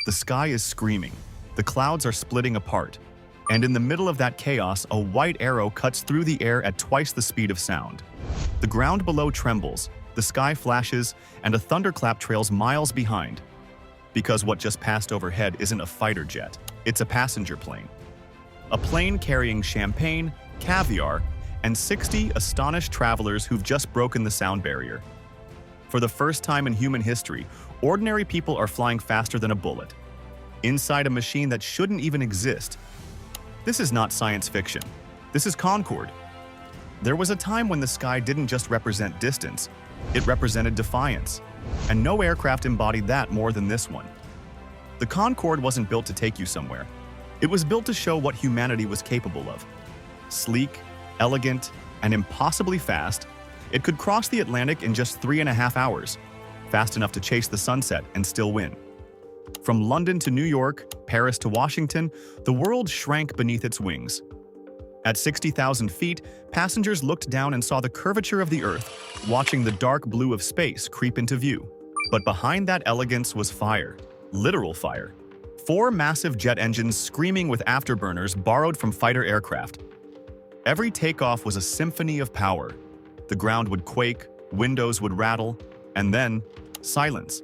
The sky is screaming. The clouds are splitting apart. And in the middle of that chaos, a white arrow cuts through the air at twice the speed of sound. The ground below trembles, the sky flashes, and a thunderclap trails miles behind. Because what just passed overhead isn't a fighter jet, it's a passenger plane. A plane carrying champagne, caviar, and 60 astonished travelers who've just broken the sound barrier. For the first time in human history, ordinary people are flying faster than a bullet, inside a machine that shouldn't even exist. This is not science fiction. This is Concorde. There was a time when the sky didn't just represent distance, it represented defiance. And no aircraft embodied that more than this one. The Concorde wasn't built to take you somewhere. It was built to show what humanity was capable of. Sleek, elegant, and impossibly fast, it could cross the Atlantic in just 3.5 hours, fast enough to chase the sunset and still win. From London to New York, Paris to Washington, the world shrank beneath its wings. At 60,000 feet, passengers looked down and saw the curvature of the Earth, watching the dark blue of space creep into view. But behind that elegance was fire, literal fire. 4 massive jet engines screaming with afterburners borrowed from fighter aircraft. Every takeoff was a symphony of power. The ground would quake, windows would rattle, and then silence,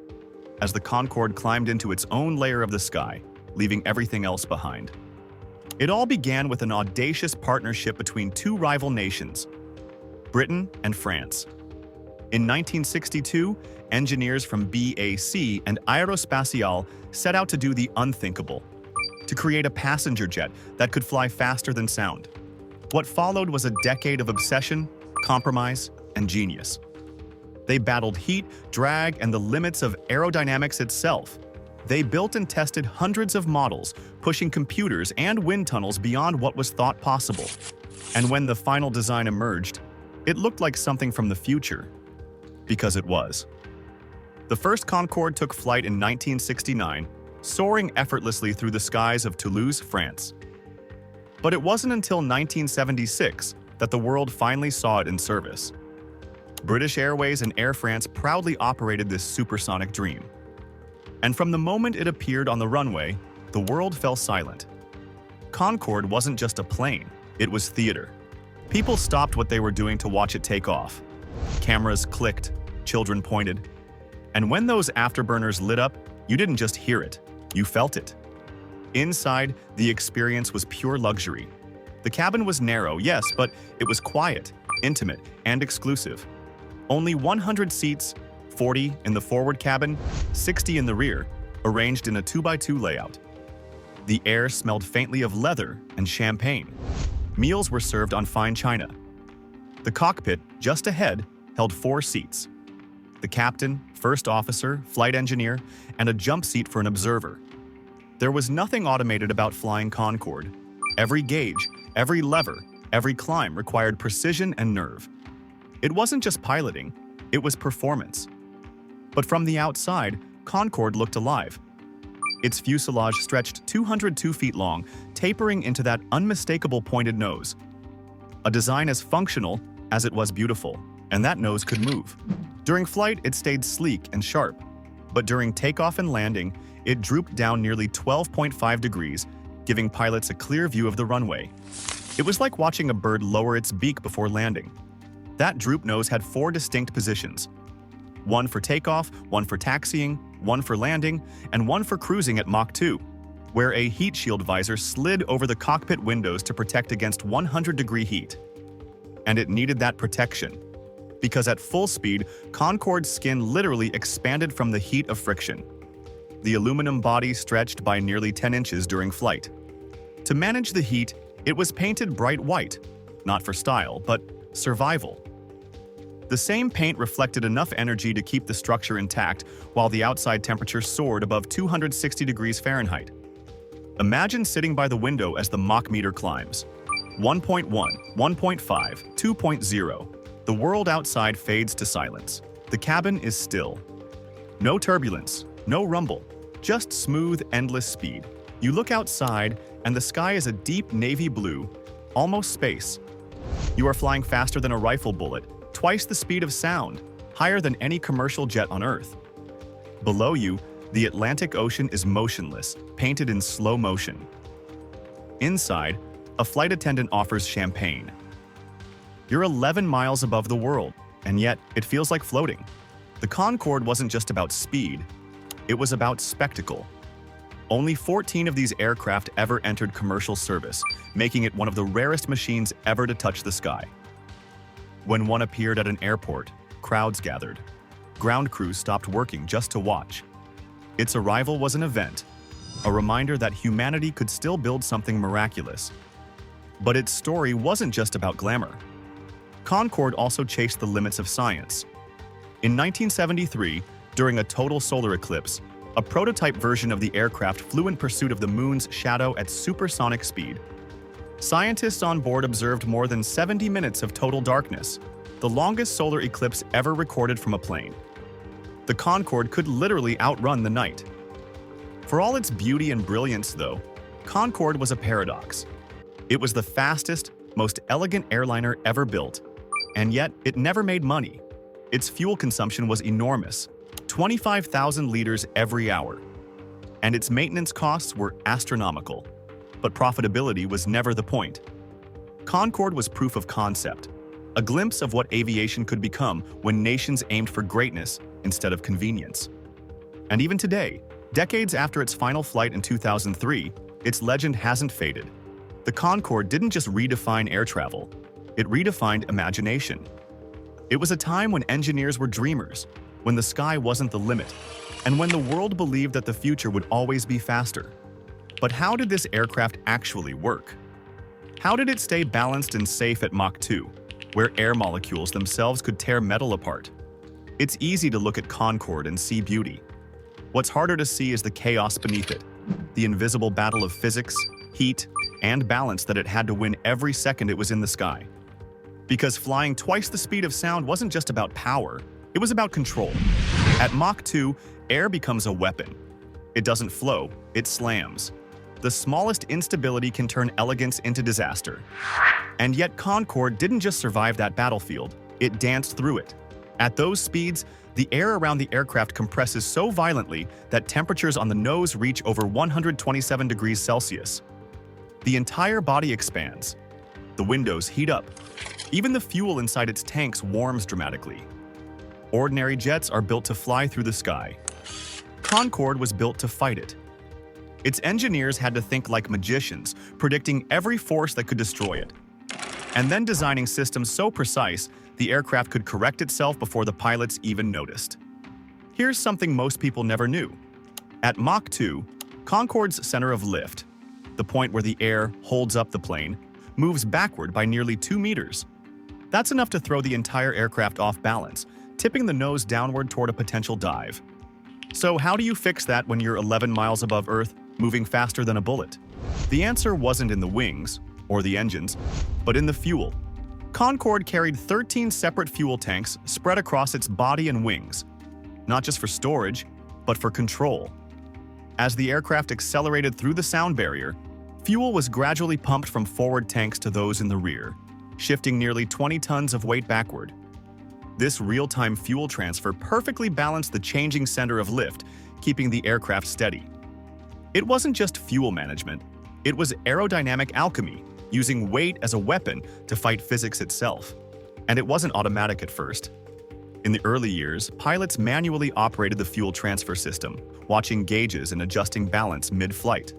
as the Concorde climbed into its own layer of the sky, leaving everything else behind. It all began with an audacious partnership between 2 rival nations, Britain and France. In 1962, engineers from BAC and Aerospatiale set out to do the unthinkable, to create a passenger jet that could fly faster than sound. What followed was a decade of obsession, compromise, and genius. They battled heat, drag, and the limits of aerodynamics itself. They built and tested hundreds of models, pushing computers and wind tunnels beyond what was thought possible. And when the final design emerged, it looked like something from the future. Because it was. The first Concorde took flight in 1969, soaring effortlessly through the skies of Toulouse, France. But it wasn't until 1976 that the world finally saw it in service. British Airways and Air France proudly operated this supersonic dream. And from the moment it appeared on the runway, the world fell silent. Concorde wasn't just a plane, it was theater. People stopped what they were doing to watch it take off. Cameras clicked, children pointed. And when those afterburners lit up, you didn't just hear it, you felt it. Inside, the experience was pure luxury. The cabin was narrow, yes, but it was quiet, intimate, and exclusive. Only 100 seats, 40 in the forward cabin, 60 in the rear, arranged in a 2x2 layout. The air smelled faintly of leather and champagne. Meals were served on fine china. The cockpit, just ahead, held 4 seats. The captain, first officer, flight engineer, and a jump seat for an observer. There was nothing automated about flying Concorde. Every gauge, every lever, every climb required precision and nerve. It wasn't just piloting, it was performance. But from the outside, Concorde looked alive. Its fuselage stretched 202 feet long, tapering into that unmistakable pointed nose. A design as functional as it was beautiful, and that nose could move. During flight, it stayed sleek and sharp, but during takeoff and landing, it drooped down nearly 12.5 degrees, giving pilots a clear view of the runway. It was like watching a bird lower its beak before landing. That droop nose had 4 distinct positions. One for takeoff, one for taxiing, one for landing, and one for cruising at Mach 2, where a heat shield visor slid over the cockpit windows to protect against 100-degree heat. And it needed that protection, because at full speed, Concorde's skin literally expanded from the heat of friction. The aluminum body stretched by nearly 10 inches during flight. To manage the heat, it was painted bright white, not for style, but survival. The same paint reflected enough energy to keep the structure intact while the outside temperature soared above 260 degrees Fahrenheit. Imagine sitting by the window as the Mach meter climbs. 1.1, 1.5, 2.0. The world outside fades to silence. The cabin is still. No turbulence, no rumble, just smooth, endless speed. You look outside, and the sky is a deep navy blue, almost space. You are flying faster than a rifle bullet, twice the speed of sound, higher than any commercial jet on Earth. Below you, The Atlantic Ocean is motionless, painted in slow motion. Inside, a flight attendant offers champagne. You're 11 miles above the world, and yet it feels like floating. The Concorde wasn't just about speed, it was about spectacle. Only 14 of these aircraft ever entered commercial service, making it one of the rarest machines ever to touch the sky. When one appeared at an airport, crowds gathered. Ground crews stopped working just to watch. Its arrival was an event, a reminder that humanity could still build something miraculous. But its story wasn't just about glamour. Concorde also chased the limits of science. In 1973, during a total solar eclipse, a prototype version of the aircraft flew in pursuit of the moon's shadow at supersonic speed. Scientists on board observed more than 70 minutes of total darkness, the longest solar eclipse ever recorded from a plane. The Concorde could literally outrun the night. For all its beauty and brilliance, though, Concorde was a paradox. It was the fastest, most elegant airliner ever built, and yet it never made money. Its fuel consumption was enormous, 25,000 liters every hour, and its maintenance costs were astronomical. But profitability was never the point. Concorde was proof of concept, a glimpse of what aviation could become when nations aimed for greatness instead of convenience. And even today, decades after its final flight in 2003, its legend hasn't faded. The Concorde didn't just redefine air travel, it redefined imagination. It was a time when engineers were dreamers, when the sky wasn't the limit, and when the world believed that the future would always be faster. But how did this aircraft actually work? How did it stay balanced and safe at Mach 2, where air molecules themselves could tear metal apart? It's easy to look at Concorde and see beauty. What's harder to see is the chaos beneath it, the invisible battle of physics, heat, and balance that it had to win every second it was in the sky. Because flying twice the speed of sound wasn't just about power, it was about control. At Mach 2, air becomes a weapon. It doesn't flow, it slams. The smallest instability can turn elegance into disaster. And yet Concorde didn't just survive that battlefield, it danced through it. At those speeds, the air around the aircraft compresses so violently that temperatures on the nose reach over 127 degrees Celsius. The entire body expands. The windows heat up. Even the fuel inside its tanks warms dramatically. Ordinary jets are built to fly through the sky. Concorde was built to fight it. Its engineers had to think like magicians, predicting every force that could destroy it. And then designing systems so precise, the aircraft could correct itself before the pilots even noticed. Here's something most people never knew. At Mach 2, Concorde's center of lift, the point where the air holds up the plane, moves backward by nearly 2 meters. That's enough to throw the entire aircraft off balance, tipping the nose downward toward a potential dive. So how do you fix that when you're 11 miles above Earth, moving faster than a bullet? The answer wasn't in the wings, or the engines, but in the fuel. Concorde carried 13 separate fuel tanks spread across its body and wings, not just for storage, but for control. As the aircraft accelerated through the sound barrier, fuel was gradually pumped from forward tanks to those in the rear, shifting nearly 20 tons of weight backward. This real-time fuel transfer perfectly balanced the changing center of lift, keeping the aircraft steady. It wasn't just fuel management, it was aerodynamic alchemy, using weight as a weapon to fight physics itself. And it wasn't automatic at first. In the early years, pilots manually operated the fuel transfer system, watching gauges and adjusting balance mid-flight.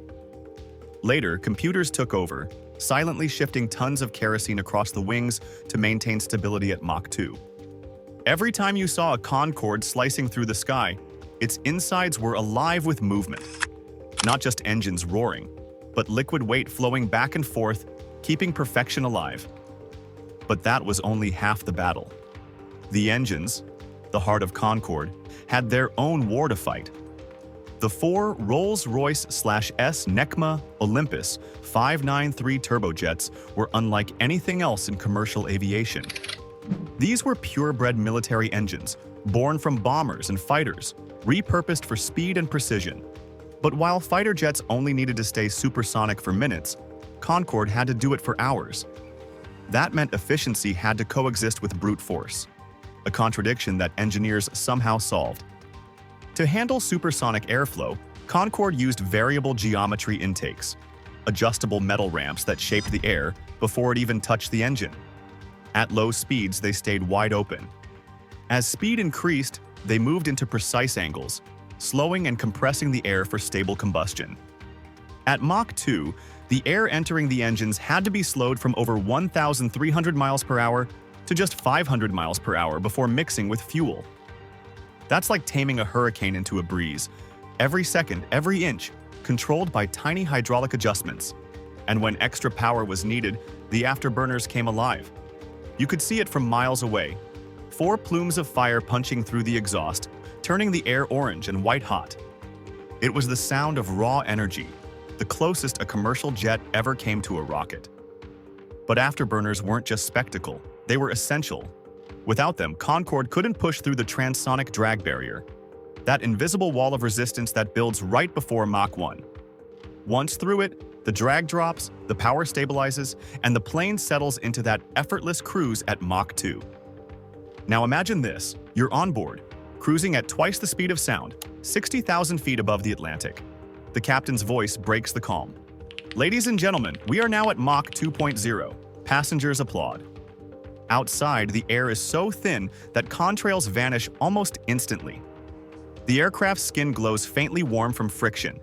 Later, computers took over, silently shifting tons of kerosene across the wings to maintain stability at Mach 2. Every time you saw a Concorde slicing through the sky, its insides were alive with movement. Not just engines roaring, but liquid weight flowing back and forth, keeping perfection alive. But that was only half the battle. The engines, the heart of Concorde, had their own war to fight. The 4 Rolls-Royce NECMA Olympus 593 turbojets were unlike anything else in commercial aviation. These were purebred military engines, born from bombers and fighters, repurposed for speed and precision. But while fighter jets only needed to stay supersonic for minutes, Concorde had to do it for hours. That meant efficiency had to coexist with brute force, a contradiction that engineers somehow solved. To handle supersonic airflow, Concorde used variable geometry intakes, adjustable metal ramps that shaped the air before it even touched the engine. At low speeds, they stayed wide open. As speed increased, they moved into precise angles, slowing and compressing the air for stable combustion. At Mach 2, the air entering the engines had to be slowed from over 1,300 miles per hour to just 500 miles per hour before mixing with fuel. That's like taming a hurricane into a breeze. Every second, every inch, controlled by tiny hydraulic adjustments. And when extra power was needed, the afterburners came alive. You could see it from miles away. 4 plumes of fire punching through the exhaust, turning the air orange and white hot. It was the sound of raw energy, the closest a commercial jet ever came to a rocket. But afterburners weren't just spectacle, they were essential. Without them, Concorde couldn't push through the transonic drag barrier, that invisible wall of resistance that builds right before Mach 1. Once through it, the drag drops, the power stabilizes, and the plane settles into that effortless cruise at Mach 2. Now imagine this, you're on board, cruising at twice the speed of sound, 60,000 feet above the Atlantic. The captain's voice breaks the calm. Ladies and gentlemen, we are now at Mach 2.0. Passengers applaud. Outside, the air is so thin that contrails vanish almost instantly. The aircraft's skin glows faintly warm from friction,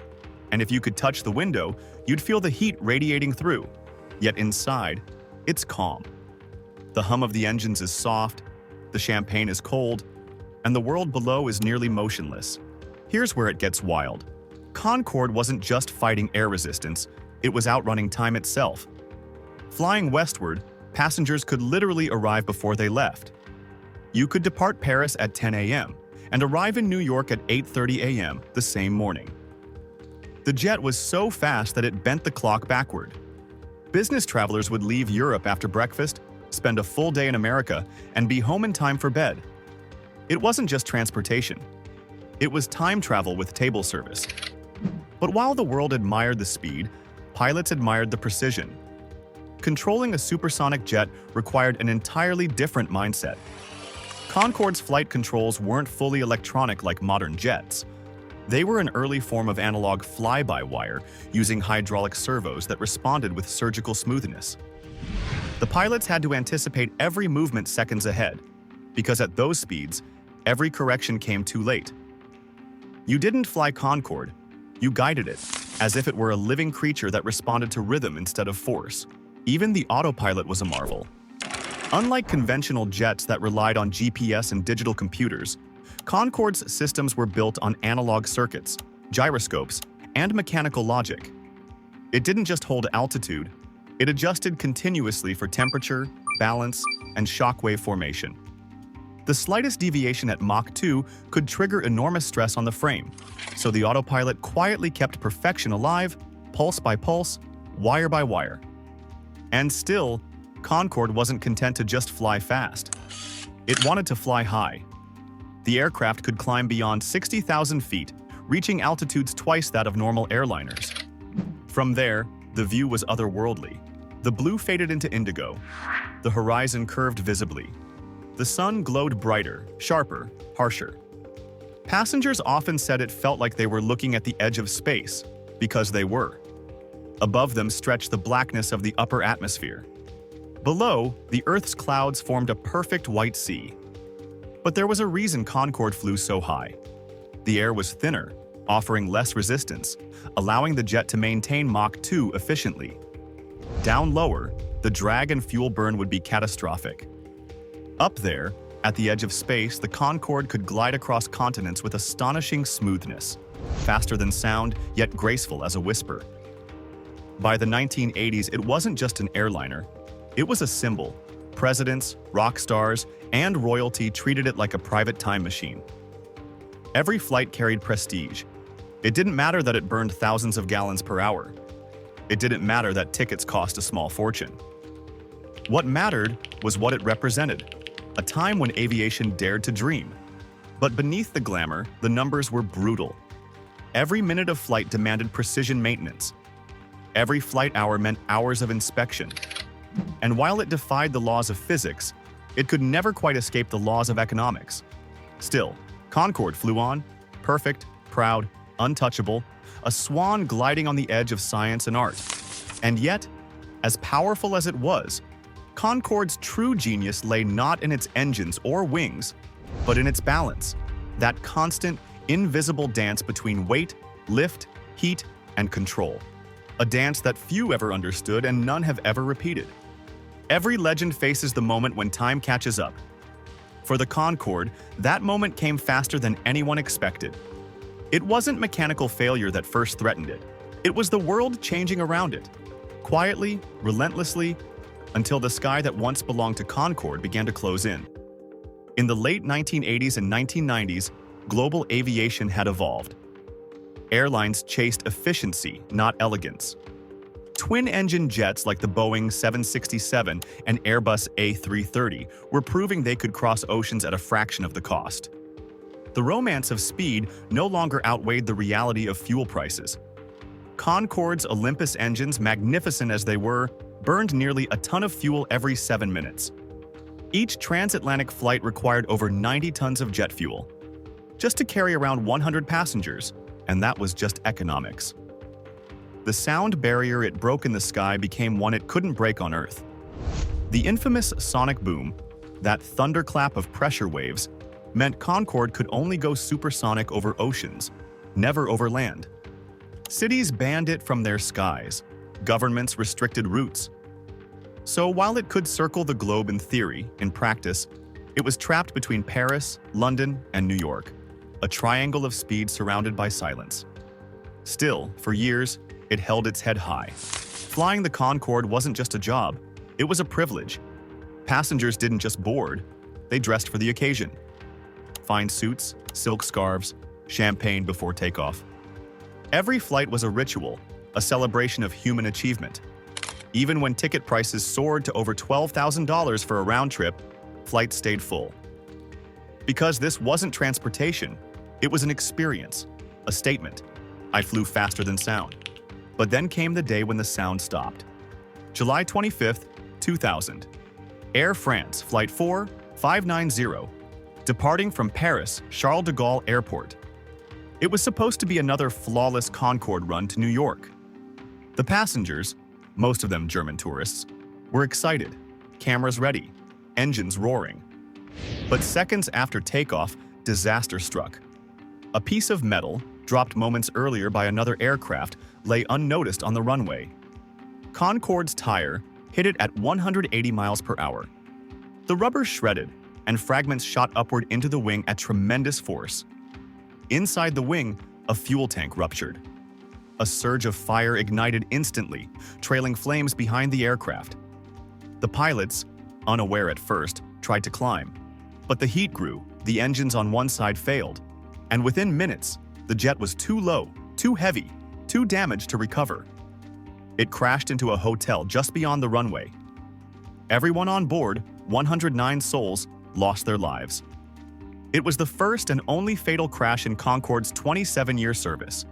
and if you could touch the window, you'd feel the heat radiating through. Yet inside, it's calm. The hum of the engines is soft, the champagne is cold, and the world below is nearly motionless. Here's where it gets wild. Concorde wasn't just fighting air resistance, it was outrunning time itself. Flying westward, passengers could literally arrive before they left. You could depart Paris at 10 a.m. and arrive in New York at 8:30 a.m. the same morning. The jet was so fast that it bent the clock backward. Business travelers would leave Europe after breakfast, spend a full day in America, and be home in time for bed. It wasn't just transportation. It was time travel with table service. But while the world admired the speed, pilots admired the precision. Controlling a supersonic jet required an entirely different mindset. Concorde's flight controls weren't fully electronic like modern jets. They were an early form of analog fly-by-wire, using hydraulic servos that responded with surgical smoothness. The pilots had to anticipate every movement seconds ahead, because at those speeds, every correction came too late. You didn't fly Concorde, you guided it, as if it were a living creature that responded to rhythm instead of force. Even the autopilot was a marvel. Unlike conventional jets that relied on GPS and digital computers, Concorde's systems were built on analog circuits, gyroscopes, and mechanical logic. It didn't just hold altitude, it adjusted continuously for temperature, balance, and shockwave formation. The slightest deviation at Mach 2 could trigger enormous stress on the frame, so the autopilot quietly kept perfection alive, pulse by pulse, wire by wire. And still, Concorde wasn't content to just fly fast. It wanted to fly high. The aircraft could climb beyond 60,000 feet, reaching altitudes twice that of normal airliners. From there, the view was otherworldly. The blue faded into indigo. The horizon curved visibly. The sun glowed brighter, sharper, harsher. Passengers often said it felt like they were looking at the edge of space, because they were. Above them stretched the blackness of the upper atmosphere. Below, the Earth's clouds formed a perfect white sea. But there was a reason Concorde flew so high. The air was thinner, offering less resistance, allowing the jet to maintain Mach 2 efficiently. Down lower, the drag and fuel burn would be catastrophic. Up there, at the edge of space, the Concorde could glide across continents with astonishing smoothness, faster than sound, yet graceful as a whisper. By the 1980s, it wasn't just an airliner. It was a symbol. Presidents, rock stars, and royalty treated it like a private time machine. Every flight carried prestige. It didn't matter that it burned thousands of gallons per hour. It didn't matter that tickets cost a small fortune. What mattered was what it represented, a time when aviation dared to dream. But beneath the glamour, the numbers were brutal. Every minute of flight demanded precision maintenance. Every flight hour meant hours of inspection. And while it defied the laws of physics, it could never quite escape the laws of economics. Still, Concorde flew on, Perfect, proud, untouchable, a swan gliding on the edge of science and art. And yet, as powerful as it was, Concorde's true genius lay not in its engines or wings, but in its balance, that constant, invisible dance between weight, lift, heat, and control. A dance that few ever understood and none have ever repeated. Every legend faces the moment when time catches up. For the Concorde, that moment came faster than anyone expected. It wasn't mechanical failure that first threatened it. It was the world changing around it. Quietly, relentlessly, until the sky that once belonged to Concorde began to close in. In the late 1980s and 1990s, global aviation had evolved. Airlines chased efficiency, not elegance. Twin-engine jets like the Boeing 767 and Airbus A330 were proving they could cross oceans at a fraction of the cost. The romance of speed no longer outweighed the reality of fuel prices. Concorde's Olympus engines, magnificent as they were, burned nearly a ton of fuel every 7 minutes. Each transatlantic flight required over 90 tons of jet fuel, just to carry around 100 passengers, and that was just economics. The sound barrier it broke in the sky became one it couldn't break on Earth. The infamous sonic boom, that thunderclap of pressure waves, meant Concorde could only go supersonic over oceans, never over land. Cities banned it from their skies. Governments restricted routes. So while it could circle the globe in theory, in practice, it was trapped between Paris, London, and New York, a triangle of speed surrounded by silence. Still, for years, it held its head high. Flying the Concorde wasn't just a job, it was a privilege. Passengers didn't just board, they dressed for the occasion. Fine suits, silk scarves, champagne before takeoff. Every flight was a ritual, a celebration of human achievement. Even when ticket prices soared to over $12,000 for a round trip, flights stayed full. Because this wasn't transportation, it was an experience, a statement. I flew faster than sound. But then came the day when the sound stopped. July 25, 2000. Air France Flight 4590, departing from Paris Charles de Gaulle Airport. It was supposed to be another flawless Concorde run to New York. The passengers, most of them German tourists, were excited, cameras ready, engines roaring. But seconds after takeoff, disaster struck. A piece of metal, dropped moments earlier by another aircraft, lay unnoticed on the runway. Concorde's tire hit it at 180 miles per hour. The rubber shredded, and fragments shot upward into the wing at tremendous force. Inside the wing, a fuel tank ruptured. A surge of fire ignited instantly, trailing flames behind the aircraft. The pilots, unaware at first, tried to climb. But the heat grew, the engines on one side failed, and within minutes, the jet was too low, too heavy, too damaged to recover. It crashed into a hotel just beyond the runway. Everyone on board, 109 souls, lost their lives. It was the first and only fatal crash in Concorde's 27-year service.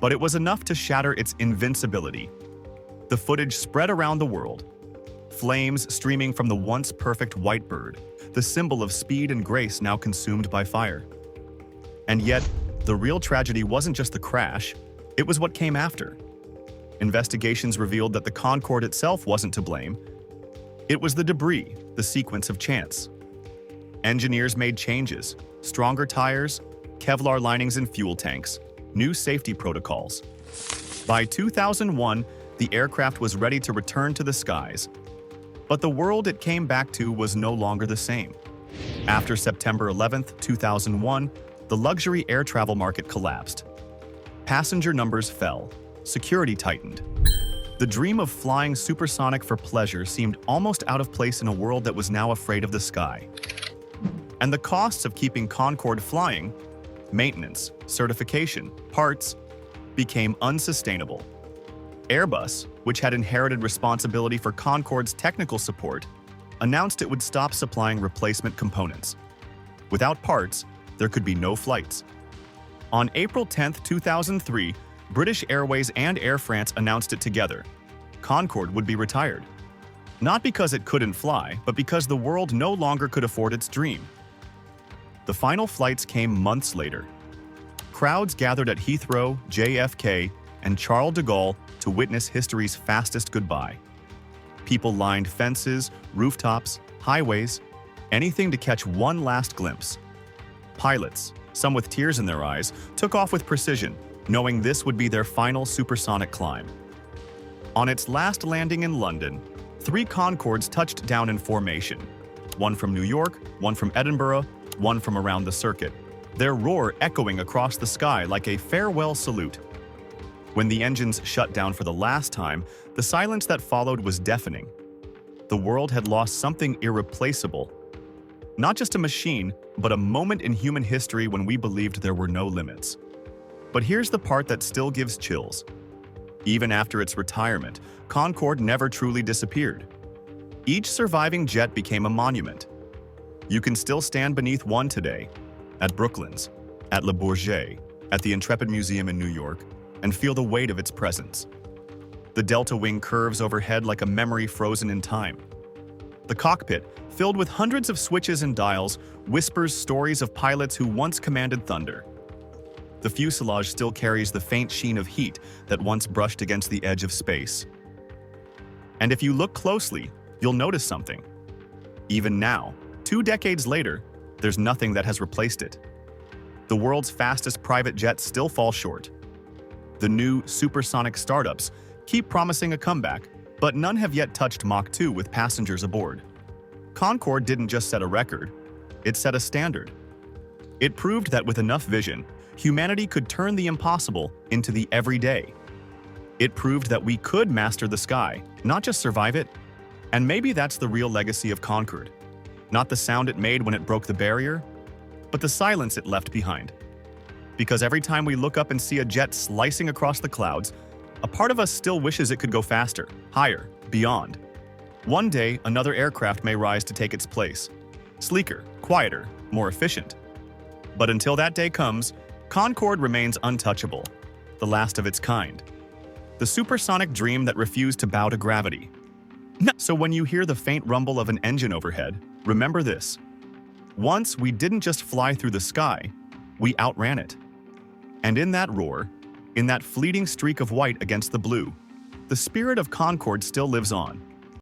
But it was enough to shatter its invincibility. The footage spread around the world. Flames streaming from the once perfect white bird, the symbol of speed and grace now consumed by fire. And yet, the real tragedy wasn't just the crash, it was what came after. Investigations revealed that the Concorde itself wasn't to blame. It was the debris, the sequence of chance. Engineers made changes, stronger tires, Kevlar linings in fuel tanks, new safety protocols. By 2001, the aircraft was ready to return to the skies. But the world it came back to was no longer the same. After September 11, 2001, the luxury air travel market collapsed. Passenger numbers fell, security tightened. The dream of flying supersonic for pleasure seemed almost out of place in a world that was now afraid of the sky. And the costs of keeping Concorde flying, maintenance, certification, parts, became unsustainable. Airbus, which had inherited responsibility for Concorde's technical support, announced it would stop supplying replacement components. Without parts, there could be no flights. On April 10, 2003, British Airways and Air France announced it together. Concorde would be retired. Not because it couldn't fly, but because the world no longer could afford its dream. The final flights came months later. crowds gathered at Heathrow, JFK, and Charles de Gaulle to witness history's fastest goodbye. People lined fences, rooftops, highways, anything to catch one last glimpse. Pilots, some with tears in their eyes, took off with precision, knowing this would be their final supersonic climb. On its last landing in London, 3 Concordes touched down in formation. One from New York, one from Edinburgh, one from around the circuit, their roar echoing across the sky like a farewell salute. When the engines shut down for the last time, the silence that followed was deafening. The world had lost something irreplaceable. Not just a machine, but a moment in human history when we believed there were no limits. But here's the part that still gives chills. Even after its retirement, Concorde never truly disappeared. Each surviving jet became a monument. You can still stand beneath one today, at Brooklands, at Le Bourget, at the Intrepid Museum in New York, and feel the weight of its presence. The delta wing curves overhead like a memory frozen in time. The cockpit, filled with hundreds of switches and dials, whispers stories of pilots who once commanded thunder. The fuselage still carries the faint sheen of heat that once brushed against the edge of space. And if you look closely, you'll notice something. Even now, 2 decades later, there's nothing that has replaced it. The world's fastest private jets still fall short. The new supersonic startups keep promising a comeback, but none have yet touched Mach 2 with passengers aboard. Concorde didn't just set a record, it set a standard. It proved that with enough vision, humanity could turn the impossible into the everyday. It proved that we could master the sky, not just survive it. And maybe that's the real legacy of Concorde. Not the sound it made when it broke the barrier, but the silence it left behind. Because every time we look up and see a jet slicing across the clouds, a part of us still wishes it could go faster, higher, beyond. One day, another aircraft may rise to take its place. Sleeker, quieter, more efficient. But until that day comes, Concorde remains untouchable, the last of its kind. The supersonic dream that refused to bow to gravity. So when you hear the faint rumble of an engine overhead, remember this. Once we didn't just fly through the sky, we outran it. And in that roar, in that fleeting streak of white against the blue, the spirit of Concorde still lives on.